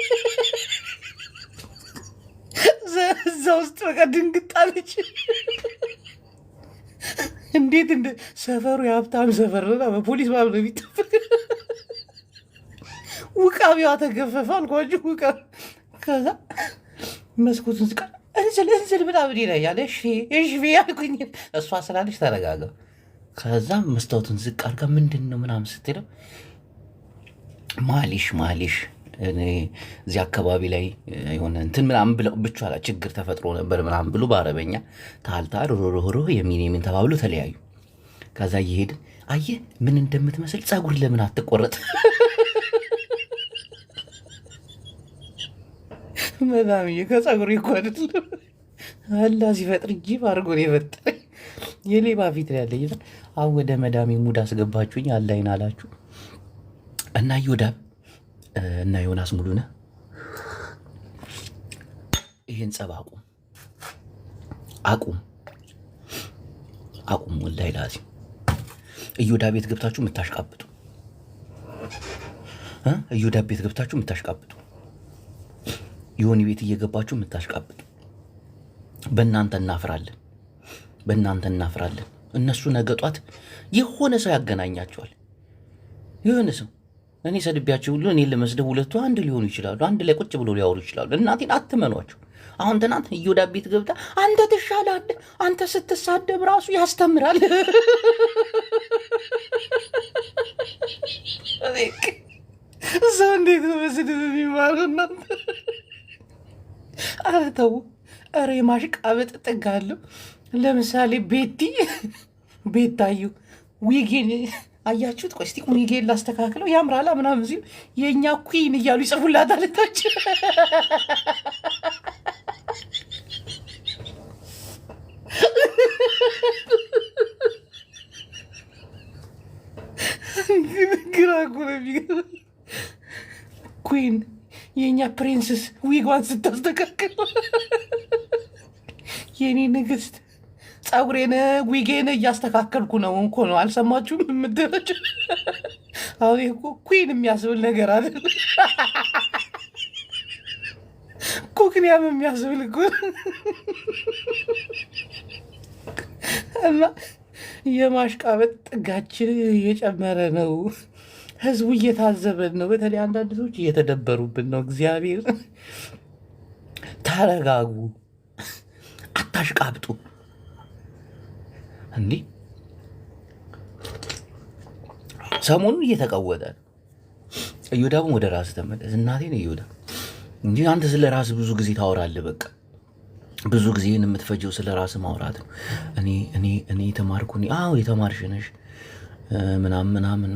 እዛ ውስጥ በቃ ድንግጣለች። እንዴት እንደ ሰፈሩ የሀብታም ሰፈር ነው በፖሊስ ባብ ነው የሚጠብቅ። ውቃቢዋ ተገፈፈ አልኳችሁ። ውቃቢ ከዛ መስኮቱን ዝቃ እንዝል ምናምን ይለኛል። እሺ ያልኩኝ እሷ ስላለች ተረጋጋ። ከዛ መስታወቱን ዝቅ አድርጋ ምንድን ነው ምናምን ስትለው ማሊሽ እዚህ አካባቢ ላይ የሆነ እንትን ምናምን ብለው ብቻ ችግር ተፈጥሮ ነበር ምናምን ብሎ በአረበኛ ታልታ ሮሮሮ የሚን ተባብሎ ተለያዩ። ከዛ እየሄድን አየህ ምን እንደምትመስል ፀጉር ለምን አትቆረጥ? መዳምዬ ከፀጉር እኮ አይደለም አላ ሲፈጥር ጂብ አድርጎ ነው የፈጠረኝ። የሌባ ፊት ላይ ያለኝ። አሁን ወደ መዳሜ ሙድ አስገባችሁኝ። አላይን አላችሁ እና ዮዳብ እና ዮናስ ሙሉነህ ይህን ጸብ አቁም። ወላሂ ላዚ እዮዳብ ቤት ገብታችሁ የምታሽቃብጡ የሆኒ ቤት እየገባችሁ የምታሽቃብጡ በእናንተ እናፍራለን። እነሱ ነገጧት የሆነ ሰው ያገናኛቸዋል። የሆነ ሰው እኔ ሰድቢያቸው ሁሉ እኔ ለመስደብ ሁለቱ አንድ ሊሆኑ ይችላሉ። አንድ ላይ ቁጭ ብሎ ሊያወሩ ይችላሉ። እናቴን አትመኗቸው። አሁን ትናንት እዮዳብ ቤት ገብታ አንተ ትሻላለህ፣ አንተ ስትሳደብ ራሱ ያስተምራል። ሰው እንዴት ነው በስድብ የሚማረው እናንተ? ኧረ ተው። ኧረ የማሽቃበጥ ጥግ አለው። ለምሳሌ ቤታዩ ዊጌን አያችሁት? ቆይ እስቲ ዊጌን ላስተካክለው ያምራላ ምናምን ሲሉ የእኛ ኩን እያሉ ይጽፉላታል ታች። ግራ እኮ ነው የሚገርመኝ። ኩን የእኛ ፕሪንስስ ዊጓን ስታስተካክል የኔ ንግስት ፀጉሬን ዊጌን እያስተካከልኩ ነው እኮ ነው። አልሰማችሁም? የምትደረጅ አሁን እኮ ኩን የሚያስብል ነገር አለ። ኩክንያም የሚያስብል እኮ እና የማሽቃበጥ ጥጋችን እየጨመረ ነው። ህዝቡ እየታዘበን ነው። በተለይ አንዳንድ ሰዎች እየተደበሩብን ነው። እግዚአብሔር ተረጋጉ፣ አታሽቃብጡ። እንዲህ ሰሞኑን እየተቀወጠ እዮዳብም ወደ ራስ ተመለስ። እናቴን እዮዳብ እንጂ አንተ ስለ ራስ ብዙ ጊዜ ታወራለህ። በቃ ብዙ ጊዜ የምትፈጀው ስለ ራስ ማውራት ነው። እኔ የተማርኩ አዎ የተማርሽ ነሽ ምናምን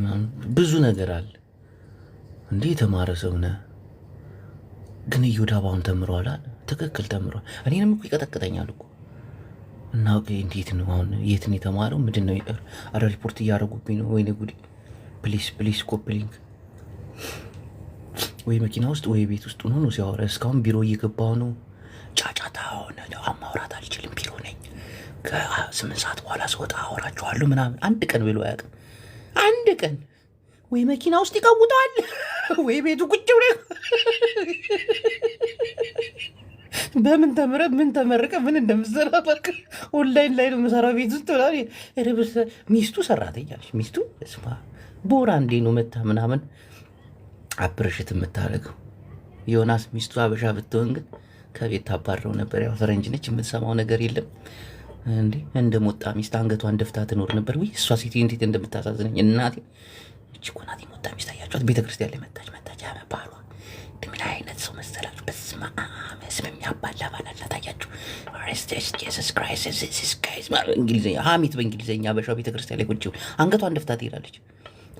ብዙ ነገር አለ። እንዲህ የተማረ ሰው ነህ። ግን እዮዳብ አሁን ተምሯል። ትክክል ተምሯል። እኔንም እኮ ይቀጠቅጠኛል እኮ እና እንዴት ነው አሁን? የት ነው የተማረው? ምንድን ነው? አረ ሪፖርት እያደረጉብኝ ነው። ወይኔ ጉዴ! ፕሊስ ኮፕሊንግ ወይ መኪና ውስጥ ወይ ቤት ውስጥ ሆኖ ሲያወራ እስካሁን ቢሮ እየገባሁ ነው። ጫጫታ ሆነ። ማውራት አልችልም። ቢሮ ነኝ። ከ8 ሰዓት በኋላ ስወጣ አወራችኋለሁ ምናምን። አንድ ቀን ብሎ አያውቅም። አንድ ቀን ወይ መኪና ውስጥ ይቀውጣል ወይ ቤቱ ቁጭ ብሎ በምን ተምረ ምን ተመረቀ ምን እንደምሰራ በቃ ኦንላይን ላይ ነው የምሰራው ቤት ውስጥ ብላ ሚስቱ ሰራተኛ ነች። ሚስቱ ስማ ቦራ እንዴ ነው መታ ምናምን አፕረሽት የምታደርገው። ዮናስ ሚስቱ አበሻ ብትሆን ግን ከቤት ታባረው ነበር። ያው ፈረንጅ ነች፣ የምትሰማው ነገር የለም እንዴ። እንደ ሞጣ ሚስት አንገቷን ደፍታ ትኖር ነበር። ወይ እሷ ሴት እንዴት እንደምታሳዝነኝ እናቴ። እቺ እኮ ናት ሞጣ ሚስት። አያችኋት? ቤተክርስቲያን ላይ መጣች ባሏ ምን አይነት ሰው መሰላችሁ? በስመ አብ ስም የሚያባላ ባላላ ታያችሁ። ኢየሱስ ክራይስት እንግሊዝኛ ሀሚት በእንግሊዝኛ በሻው ቤተክርስቲያን ላይ ቁጭ አንገቷን ደፍታ ትሄዳለች።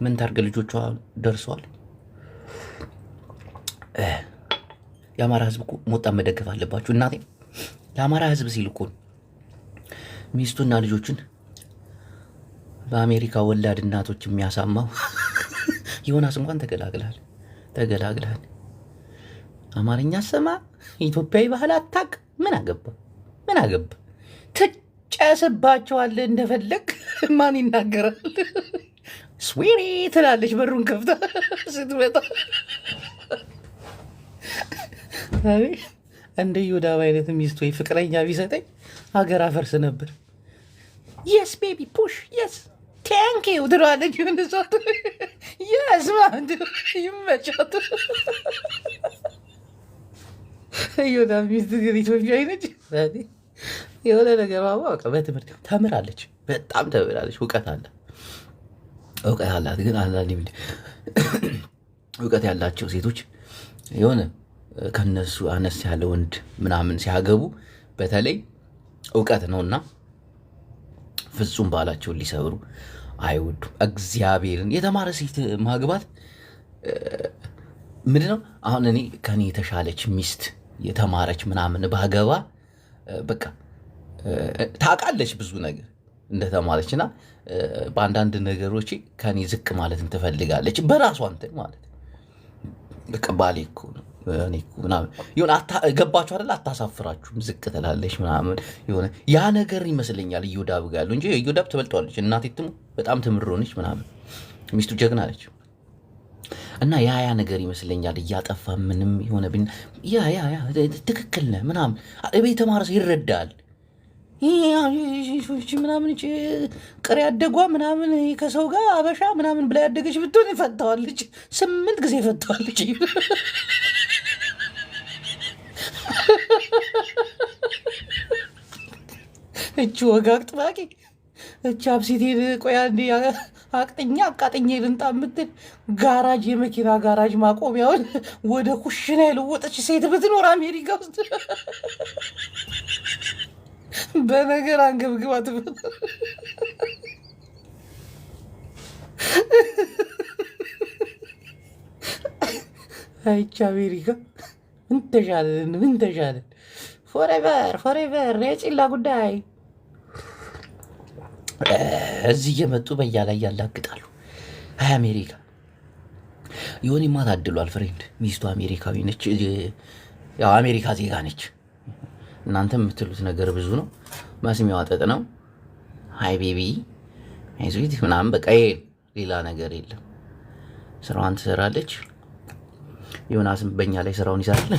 ምን ታርገ? ልጆቿ ደርሰዋል። የአማራ ህዝብ እኮ ሞጣን መደገፍ አለባችሁ እናቴ። ለአማራ ህዝብ ሲል እኮ ሚስቱና ልጆችን በአሜሪካ ወላድ እናቶች የሚያሳማው ዮናስ እንኳን ተገላግላል። አማርኛ ሰማ፣ ኢትዮጵያዊ ባህል አታቅ። ምን አገባ? ትጨስባቸዋለህ እንደፈለግ። ማን ይናገራል? ስዊሪ ትላለች በሩን ከፍታ ስትመጣ። እንደ ዮዳብ አይነት ሚስት ወይ ፍቅረኛ ቢሰጠኝ ሀገር አፈርስ ነበር። የስ ቤቢ ፑሽ የስ ቴንክ ዩ ትለዋለች። ንሷት የስ ማንድ ይመቻት። ዮዳብ ሚስት ግን ኢትዮጵያዊ ነች። የሆነ ነገር በቃ በትምህርት ተምራለች፣ በጣም ተምራለች። እውቀት አላት። ግን አንዳንዴ እውቀት ያላቸው ሴቶች የሆነ ከነሱ አነስ ያለ ወንድ ምናምን ሲያገቡ በተለይ እውቀት ነውና ፍጹም ባላቸውን ሊሰብሩ አይወዱም። እግዚአብሔርን የተማረ ሴት ማግባት ምንድነው? አሁን እኔ ከኔ የተሻለች ሚስት የተማረች ምናምን ባገባ በቃ ታውቃለች ብዙ ነገር እንደተማረችና በአንዳንድ ነገሮች ከኔ ዝቅ ማለትን ትፈልጋለች። በራሷ እንትን ማለት በቃ ባሌ እኮ ነው እኔ እኮ ምናምን ይሁን። ገባችሁ አይደል? አታሳፍራችሁም፣ ዝቅ ትላለች ምናምን የሆነ ያ ነገር ይመስለኛል እዮዳብ ጋር ያለው እንጂ እዮዳብ ትበልጠዋለች። እናቴ በጣም ትምሮነች ምናምን፣ ሚስቱ ጀግና ነች። እና ያ ነገር ይመስለኛል እያጠፋ ምንም የሆነ ያ ትክክል ነህ ምናምን እቤት የተማረ ሰው ይረዳል። ምናምን ቅር ያደጓ ምናምን ከሰው ጋር አበሻ ምናምን ብላ ያደገች ብትሆን ይፈታዋለች፣ 8 ጊዜ ይፈታዋለች። እቺ ወግ አጥባቂ እቺ አብሲቴን ቆያ አቃጥኛ ልንጣ የምትል ጋራጅ የመኪና ጋራጅ ማቆሚያውን ወደ ኩሽና የለወጠች ሴት ብትኖር አሜሪካ ውስጥ በነገር አንገብግባት። አይቻ አሜሪካ ምን ተሻለን? ፎሬቨር የጭላ ጉዳይ እዚህ እየመጡ በያ ላይ ያላግጣሉ። አሜሪካ የሆነማ ታድሏል። ፍሬንድ ሚስቱ አሜሪካዊ ነች፣ ያው አሜሪካ ዜጋ ነች። እናንተ የምትሉት ነገር ብዙ ነው፣ መስሚያዋ ጠጥ ነው። ሃይ ቤቢ አይዙት ምናምን በቃ ሌላ ነገር የለም። ስራዋን ትሰራለች። ዮናስም በእኛ ላይ ስራውን ይሰራል።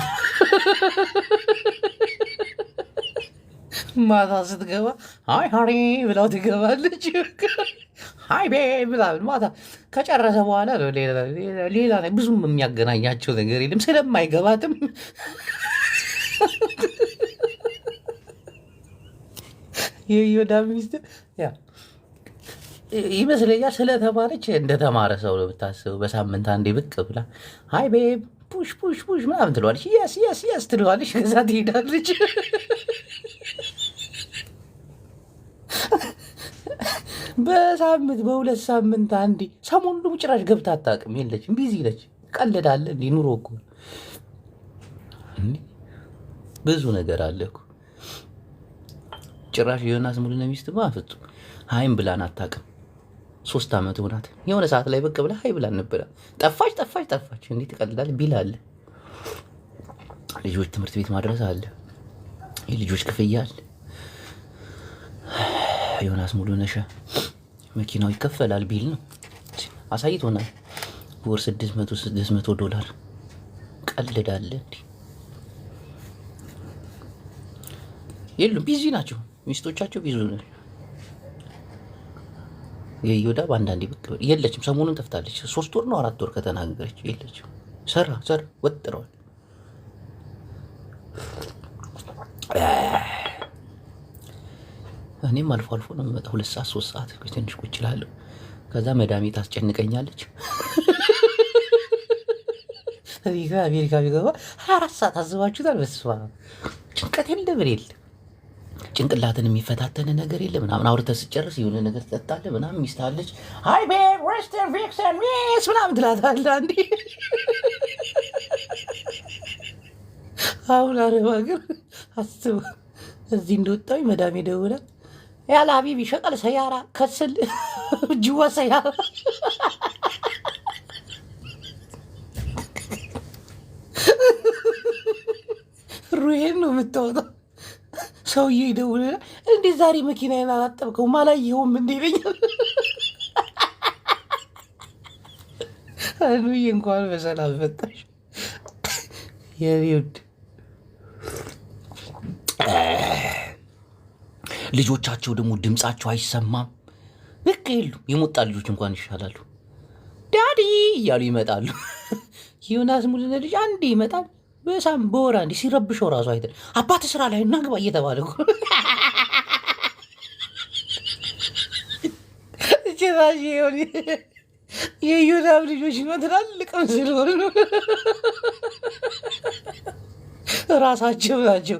ማታ ስትገባ ሃይ ሃሪ ብላው ትገባለች። ሃይ ቤብ ብላው ማታ ከጨረሰ በኋላ ሌላ ብዙም የሚያገናኛቸው ነገር የለም ስለማይገባትም የዮዳብ ሚስት ይመስለኛል ስለተማረች እንደተማረ ሰው ነው ብታስበው። በሳምንት አንዴ ብቅ ብላ ሃይ ቤብ ፑሽ ምናምን ትለዋለች። የስ ትለዋለች። ከዛ ትሄዳለች። በሳምንት በ2 ሳምንት አንዴ። ሰሞኑን ጭራሽ ገብታ አታውቅም። የለችም፣ ቢዚ ነች። ቀልዳለ እንዲ ኑሮ እኮ ብዙ ነገር አለ እኮ። ጭራሽ ዮናስ ሙሉነህ ሚስት ፍጹም ሃይም ብላን አታውቅም። 3 ዓመት ሆናት። የሆነ ሰዓት ላይ በቃ ብላ ሃይ ብላን ነበር። ጠፋች። እንዴት ትቀልዳለ? ቢል አለ፣ ልጆች ትምህርት ቤት ማድረስ አለ፣ የልጆች ክፍያ አለ። ዮናስ ሙሉነህ መኪናው ይከፈላል፣ ቢል ነው አሳይቶናል። ወር $600 ቀልዳለ እንዴ? የሉም፣ ቢዚ ናቸው ሚስቶቻቸው፣ ቢዚ ናቸው። የዮዳብ አንዳንዴ ብቅ የለችም። ሰሞኑን ጠፍታለች። 3 ወር ነው 4 ወር ከተናገረች የለችም። ሰራ ወጥረዋል። እኔም አልፎ አልፎ ነው የምመጣው 2 ሰዓት 3 ሰዓት ትንሽ ቁጭ እላለሁ። ከዛ መዳሜ ታስጨንቀኛለች። እዚህ ጋር አሜሪካ ቢገባ 24 ሰዓት አስባችሁታል? በስመ አብ ጭንቀት የለ ምን የለ ጭንቅላትን የሚፈታተን ነገር የለ ምናምን። አውርተህ ስጨርስ የሆነ ነገር ትጠጣለህ ምናምን። ሚስት አለች ሃይ ቤብ ሬስተር ቪክሰን ሚስ ምናምን ትላታለህ። አንዴ አሁን አረብ ሀገር አስብ። እዚህ እንደወጣሁ መዳሜ ደውላ ያለ ሀቢቢ ሸቀል ሰያራ ከስል ጅዋ ሰያራ ሩሄን ነው የምታወጣው። ሰውዬ ይደውልልሃል እንዴት ዛሬ መኪናዬን አላጠብከውም አላየኸውም እንዴ ይለኛል። አኑዬ እንኳን በሰላም መጣሽ የኔ ውድ። ልጆቻቸው ደግሞ ድምፃቸው አይሰማም። ልክ የሉም። የሞጣ ልጆች እንኳን ይሻላሉ። ዳዲ እያሉ ይመጣሉ። ዮናስ ሙሉነ ልጅ አንዴ ይመጣል በሳም በወራ እንዲ ሲረብሸው ራሱ አይተን አባት ስራ ላይ እና ግባ እየተባለ ጭራሽ የዮናብ ልጆች ነው ትላልቅም ስለሆኑ ራሳቸው ናቸው።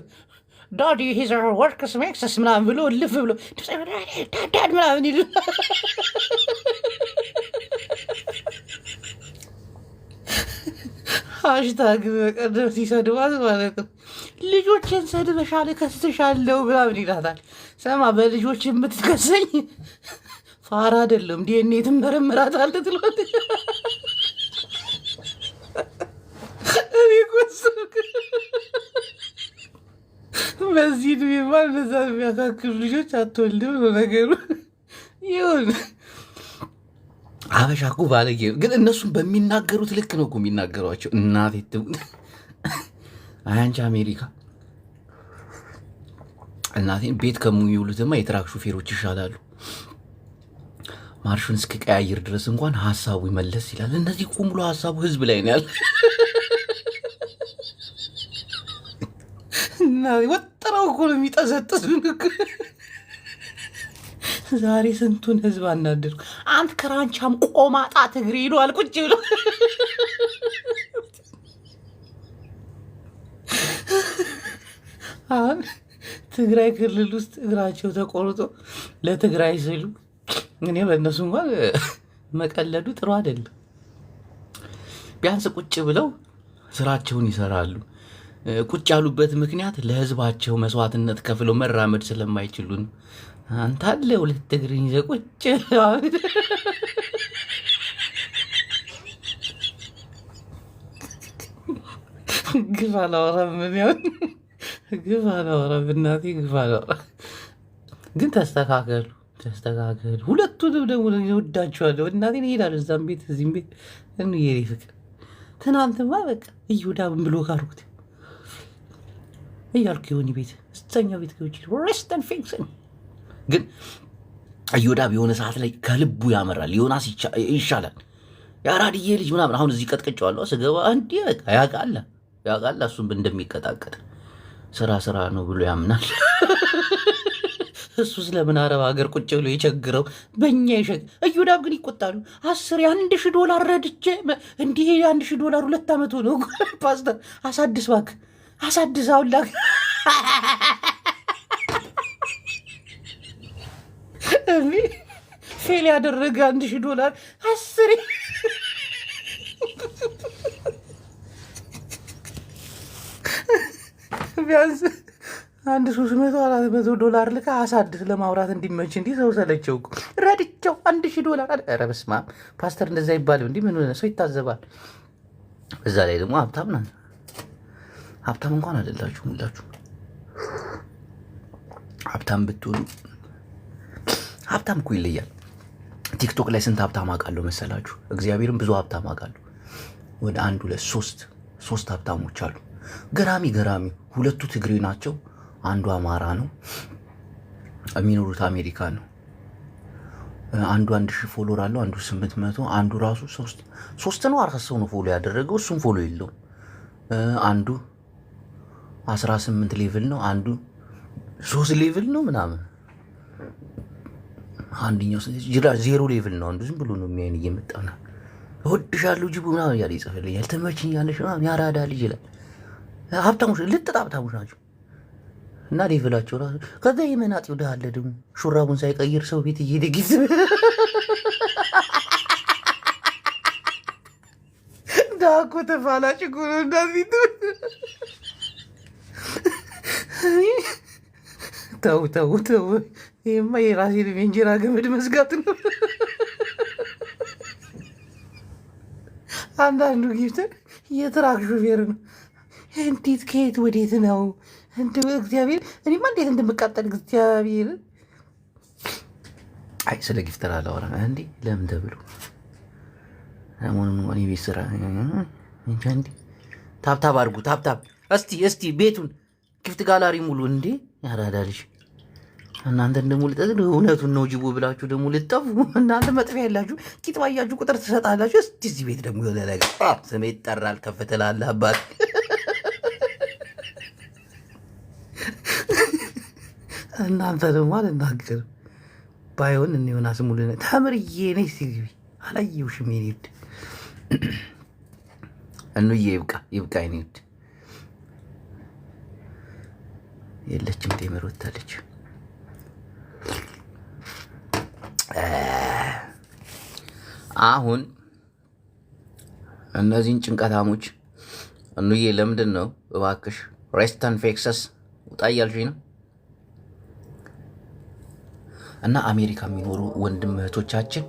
ዳዲ ሂዝ ወርክስ ሜክስስ ምናምን ብሎ ልፍ ብሎ ዳድ ምናምን ይሉ ሃሽታግ በቀደም ሲሰድባት ማለት ነው ልጆችን ሰድበሻል እከስሻለሁ ምናምን ይላታል። ሰማ በልጆች የምትከሰኝ ፋራ አይደለም ዲኤንኤ ትመረምራታለህ ትሏለች። እኔ በዚህ ዕድሜማ እነዛ የሚያካክሉ ልጆች አትወልድም ነው ነገሩ። ይሁን አበሻ እኮ ባለጌ ግን እነሱም በሚናገሩት ልክ ነው እኮ የሚናገሯቸው። እናቴ አያንቺ አሜሪካ እናቴን ቤት ከሚውሉትማ የትራክ ሹፌሮች ይሻላሉ። ማርሹን እስከ ቀያይር ድረስ እንኳን ሀሳቡ ይመለስ ይላል። እነዚህ እኮ ሙሉ ሀሳቡ ህዝብ ላይ ነው ያለ። ወጥረው እኮ ነው የሚጠዘጥዙን። ዛሬ ስንቱን ህዝብ አናደርኩ። አንተ ክራንቻም ቆማጣ ትግሬ ይሏል ቁጭ ብሎ። አሁን ትግራይ ክልል ውስጥ እግራቸው ተቆርጦ ለትግራይ ስሉ እኔ በእነሱ እንኳን መቀለዱ ጥሩ አይደለም። ቢያንስ ቁጭ ብለው ስራቸውን ይሰራሉ። ቁጭ ያሉበት ምክንያት ለህዝባቸው መስዋዕትነት ከፍለው መራመድ ስለማይችሉ ነው። አንተ አለ 2 እግር ይዘህ ቁጭ ግፍ አላወራም። ምን ያው ግፍ አላወራም እናቴ ግፍ አላወራም። ግን ተስተካከሉ። ሁለቱንም ደግሞ እወዳቸዋለሁ። እናቴን እሄዳለሁ እዛም ቤት እዚህም ቤት እንየሪ ፍቅር። ትናንትማ በቃ እዮዳብን ብሎ ካርኩት እያልኩ የሆኒ ቤት እስተኛው ቤት ገብቼ ሬስተን ፊክስን ግን እዮዳብ የሆነ ሰዓት ላይ ከልቡ ያመራል። ዮናስ ይሻላል የአራድዬ ልጅ ምናምን። አሁን እዚህ ቀጥቅጫዋለሁ ስገባ እንዲህ በቃ ያውቃል እሱም እንደሚቀጣቀጥ ስራ ነው ብሎ ያምናል። እሱ ስለምን አረብ ሀገር ቁጭ ብሎ የቸግረው በእኛ ይሸግ። እዮዳብ ግን ይቆጣሉ። 10 $1,000 ረድቼ እንዲህ $1,000 2 ዓመቱ ነው። ፓስተር አሳድስ እባክህ አሳድስ አሁን ላክ ፌል ያደረገ $1,000 10 ቢያንስ $300-400 ልካ አሳድስ ለማውራት እንዲመች። እንዲህ ሰው ሰለቸው እኮ ረድቸው $1,000። ኧረ በስመ አብ ፓስተር እንደዛ ይባል እንዲህ ምን ሆነ? ሰው ይታዘባል። በዛ ላይ ደግሞ ሀብታም ናት። ሀብታም እንኳን አይደላችሁም ሁላችሁ። ሀብታም ብትሆኑ ሀብታም እኮ ይለያል። ቲክቶክ ላይ ስንት ሀብታም አውቃለሁ መሰላችሁ? እግዚአብሔርም ብዙ ሀብታም አውቃለሁ። ወደ 1 2 3 ሀብታሞች አሉ። ገራሚ 2ቱ ትግሬ ናቸው። አንዱ አማራ ነው፣ የሚኖሩት አሜሪካ ነው። አንዱ 1000 ፎሎወር አለው፣ አንዱ 800፣ አንዱ ራሱ 3 ነው 4 ሰው ነው ፎሎ ያደረገው። እሱም ፎሎ የለውም። አንዱ 18 ሌቭል ነው፣ አንዱ 3 ሌቭል ነው ምናምን። አንደኛው ጅራ ዜሮ ሌቭል ነው። አንዱ ዝም ብሎ ነው የሚያይን እየመጣና እወድሻለሁ ጅቡ ምናምን እያለ ይጽፍልኛል። ትመችኛለሽ ምናምን ያራዳ ልጅ ይላል። ሀብታሞች ልጥጥ ሀብታሞች ናቸው እና ሌቭላቸው ራሱ። ከዛ የመናጤው ድሃ አለ ደግሞ ሹራቡን ሳይቀይር ሰው ቤት እየሄደ ጊዜ ዳኮ ተፋላጭ እኮ ነው እንዳዚቱ። ተው ተው ተው፣ ይሄማ የራሴን የእንጀራ ገመድ መዝጋት ነው። አንዳንዱ ጊፍተር የትራክ ሹፌር ነው። እንዴት ከየት ወዴት ነው? እንደ እግዚአብሔር እኔማ እንዴት እንደምቃጠል እግዚአብሔር። አይ ስለ ጊፍተር አላወራም እንዴ። ለምን ተብሎ አሁን እኔ ቤት ስራ እንጃ እንዴ። ታብታብ አድርጉ ታብታብ። እስቲ ቤቱን ጊፍት ጋላሪ ሙሉ እንዴ። ያራዳልሽ እናንተ ደግሞ እውነቱን ነው ጅቡ ብላችሁ ደግሞ ልጠፉ። እናንተ መጥፊያ ያላችሁ ቂጥ ባያችሁ ቁጥር ትሰጣላችሁ። እስቲ እዚህ ቤት ደግሞ የሆነ ነገር ስሜ ይጠራል። ከፍ ትላለህ አባት። እናንተ ደግሞ አልናገርም። ባይሆን እኔ ሆና ስሙልን ተምርዬ ነኝ ሲግቢ አላየሁሽም። የኔ ውድ እኑዬ ይብቃ የኔ ውድ። የለችም ቴምር ወታለች። አሁን እነዚህን ጭንቀታሞች እኑዬ ለምንድን ነው እባክሽ ሬስተን ፌክሰስ ውጣ እያልሽኝ ነው? እና አሜሪካ የሚኖሩ ወንድም እህቶቻችን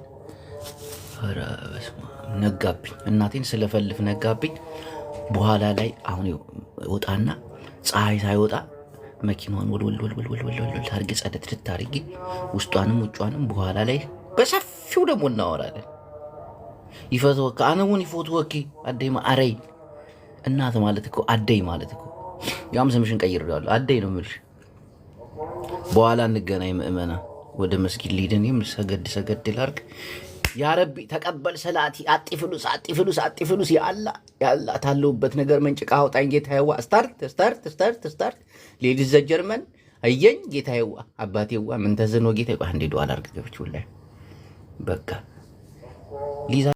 ነጋብኝ፣ እናቴን ስለፈልፍ ነጋብኝ። በኋላ ላይ አሁን ወጣና ፀሐይ ሳይወጣ መኪናዋን ወልወል ታርጌ ጸደት ልታርጊ ውስጧንም ውጯንም በኋላ ላይ በሰፊው ደግሞ እናወራለን። ይፈትወክ አነውን ይፎትወኪ አደይ አረይ እናት ማለት እኮ አደይ ማለት እኮ ያም ስምሽን ቀይሬዋለሁ። አደይ ነው የምልሽ። በኋላ እንገናኝ ምእመና። ወደ መስጊድ ሊድን ሰገድ ላርግ። ያ ረቢ ተቀበል ሰላቲ አጢፍሉስ ያላ ታለውበት ነገር መንጭቃ አውጣኝ ጌታዬዋ። ስታርት ሌዲስ ዘጀርመን አየኝ ጌታዬዋ አባቴዋ ምን ተዝኖ ጌታ አንዴ ዱዓ ላርግ ገብቼ ወላሂ በቃ ሊዛ